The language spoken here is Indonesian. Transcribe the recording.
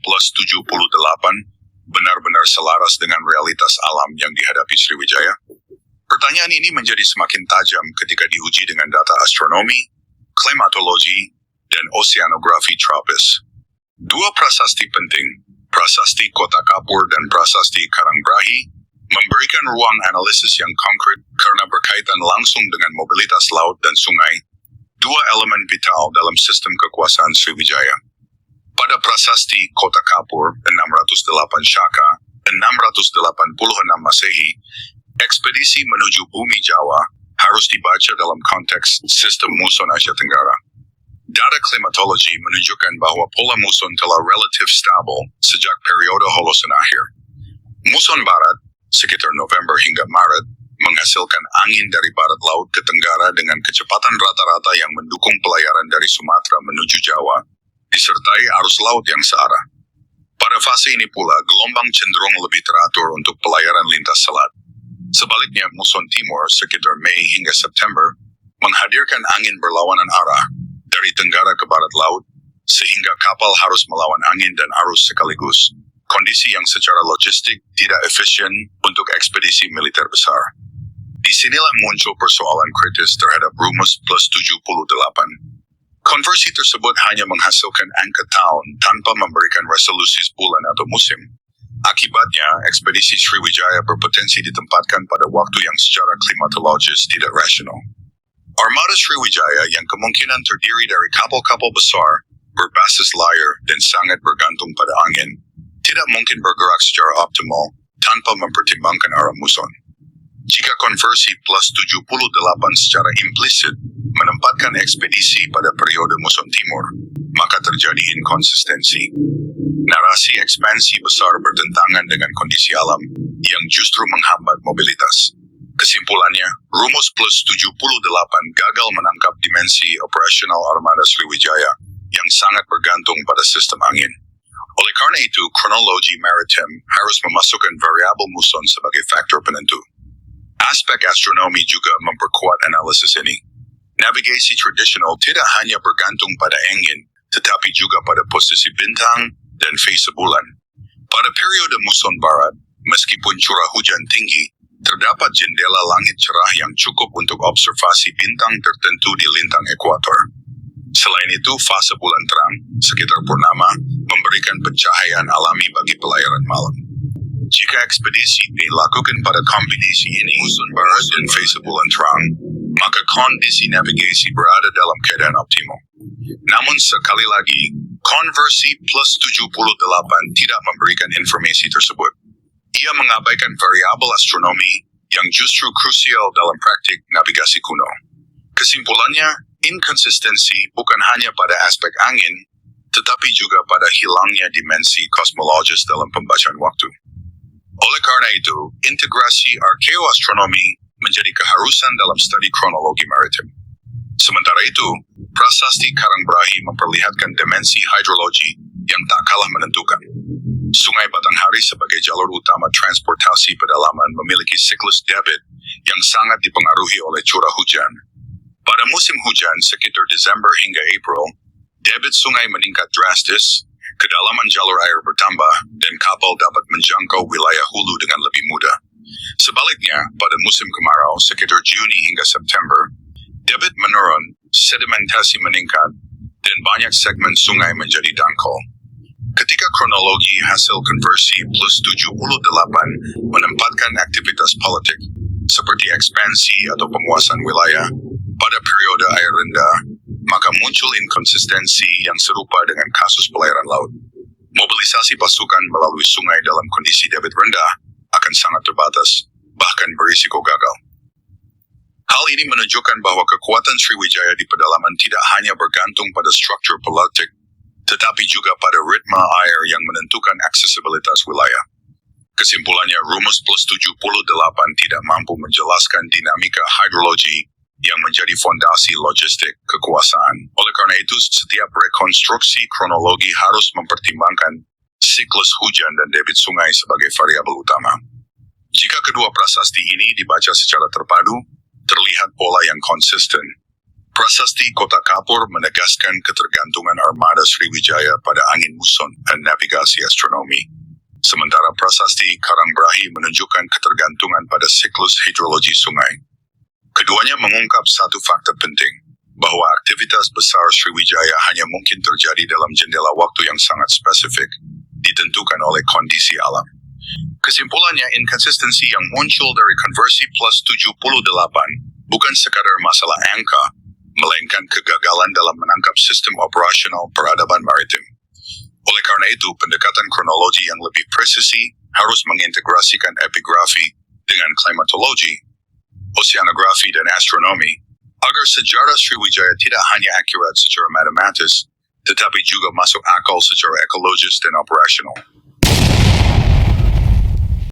plus 78 benar-benar selaras dengan realitas alam yang dihadapi Sriwijaya? Pertanyaan ini menjadi semakin tajam ketika diuji dengan data astronomi, klimatologi, dan oceanografi tropis. Dua prasasti penting, Prasasti Kota Kapur dan Prasasti Karangbrahi, memberikan ruang analisis yang konkret karena berkaitan langsung dengan mobilitas laut dan sungai, dua elemen vital dalam sistem kekuasaan Sriwijaya. Pada Prasasti Kota Kapur 608 Shaka 686 Masehi, ekspedisi menuju bumi Jawa harus dibaca dalam konteks sistem muson Asia Tenggara. Data klimatologi menunjukkan bahwa pola muson telah relatif stabil sejak periode Holosen akhir. Muson barat, sekitar November hingga Maret, menghasilkan angin dari barat laut ke tenggara dengan kecepatan rata-rata yang mendukung pelayaran dari Sumatera menuju Jawa, disertai arus laut yang searah. Pada fase ini pula, gelombang cenderung lebih teratur untuk pelayaran lintas selat. Sebaliknya, muson timur sekitar Mei hingga September menghadirkan angin berlawanan arah dari tenggara ke barat laut, sehingga kapal harus melawan angin dan arus sekaligus, kondisi yang secara logistik tidak efisien untuk ekspedisi militer besar. Disinilah muncul persoalan kritis terhadap rumus plus 78. Konversi tersebut hanya menghasilkan angka tahun tanpa memberikan resolusi bulan atau musim. Akibatnya, ekspedisi Sriwijaya berpotensi ditempatkan pada waktu yang secara klimatologis tidak rasional. Armada Sriwijaya yang kemungkinan terdiri dari kapal-kapal besar, berbasis layar dan sangat bergantung pada angin, tidak mungkin bergerak secara optimal tanpa mempertimbangkan arah muson. Jika konversi plus 78 secara implisit menempatkan ekspedisi pada periode muson timur, maka terjadi inkonsistensi. Narasi ekspansi besar bertentangan dengan kondisi alam yang justru menghambat mobilitas. Kesimpulannya, rumus plus 78 gagal menangkap dimensi operasional armada Sriwijaya yang sangat bergantung pada sistem angin. Oleh karena itu, kronologi maritim harus memasukkan variabel muson sebagai faktor penentu. Aspek astronomi juga memperkuat analisis ini. Navigasi tradisional tidak hanya bergantung pada angin, tetapi juga pada posisi bintang dan fase bulan. Pada periode muson barat, meskipun curah hujan tinggi, terdapat jendela langit cerah yang cukup untuk observasi bintang tertentu di lintang ekuator. Selain itu, fase bulan terang, sekitar purnama, memberikan pencahayaan alami bagi pelayaran malam. Jika ekspedisi dilakukan pada kombinasi ini, muson barat dan fase bulan terang, maka kondisi navigasi berada dalam keadaan optimal. Namun sekali lagi, konversi plus 78 tidak memberikan informasi tersebut. Ia mengabaikan variabel astronomi yang justru krusial dalam praktik navigasi kuno. Kesimpulannya, inkonsistensi bukan hanya pada aspek angin, tetapi juga pada hilangnya dimensi kosmologis dalam pembacaan waktu. Oleh karena itu, integrasi arkeoastronomi menjadi keharusan dalam studi kronologi maritim. Sementara itu, Prasasti Karangbrahi memperlihatkan dimensi hidrologi yang tak kalah menentukan. Sungai Batanghari sebagai jalur utama transportasi pedalaman memiliki siklus debit yang sangat dipengaruhi oleh curah hujan. Pada musim hujan sekitar Desember hingga April, debit sungai meningkat drastis, kedalaman jalur air bertambah, dan kapal dapat menjangkau wilayah hulu dengan lebih mudah. Sebaliknya, pada musim kemarau sekitar Juni hingga September, debit menurun, sedimentasi meningkat, dan banyak segmen sungai menjadi dangkal. Ketika kronologi hasil konversi plus 78 menempatkan aktivitas politik, seperti ekspansi atau penguasaan wilayah, pada periode air rendah, maka muncul inkonsistensi yang serupa dengan kasus pelayaran laut. Mobilisasi pasukan melalui sungai dalam kondisi debit rendah akan sangat terbatas, bahkan berisiko gagal. Hal ini menunjukkan bahwa kekuatan Sriwijaya di pedalaman tidak hanya bergantung pada struktur politik, tetapi juga pada ritme air yang menentukan aksesibilitas wilayah. Kesimpulannya, rumus plus 78 tidak mampu menjelaskan dinamika hidrologi yang menjadi fondasi logistik kekuasaan. Oleh karena itu, setiap rekonstruksi kronologi harus mempertimbangkan siklus hujan dan debit sungai sebagai variabel utama. Jika kedua prasasti ini dibaca secara terpadu, terlihat pola yang konsisten. Prasasti Kota Kapur menegaskan ketergantungan armada Sriwijaya pada angin muson dan navigasi astronomi. Sementara prasasti Karangbrahi menunjukkan ketergantungan pada siklus hidrologi sungai. Keduanya mengungkap satu fakta penting, bahwa aktivitas besar Sriwijaya hanya mungkin terjadi dalam jendela waktu yang sangat spesifik, ditentukan oleh kondisi alam. Kesimpulannya, inkonsistensi yang muncul dari konversi plus 78 bukan sekadar masalah angka, melainkan kegagalan dalam menangkap sistem operasional peradaban maritim. Oleh karena itu, pendekatan kronologi yang lebih presisi harus mengintegrasikan epigrafi dengan klimatologi, oceanografi, dan astronomi, agar sejarah Sriwijaya tidak hanya akurat secara matematis, tetapi juga masuk akal secara ekologis dan operasional.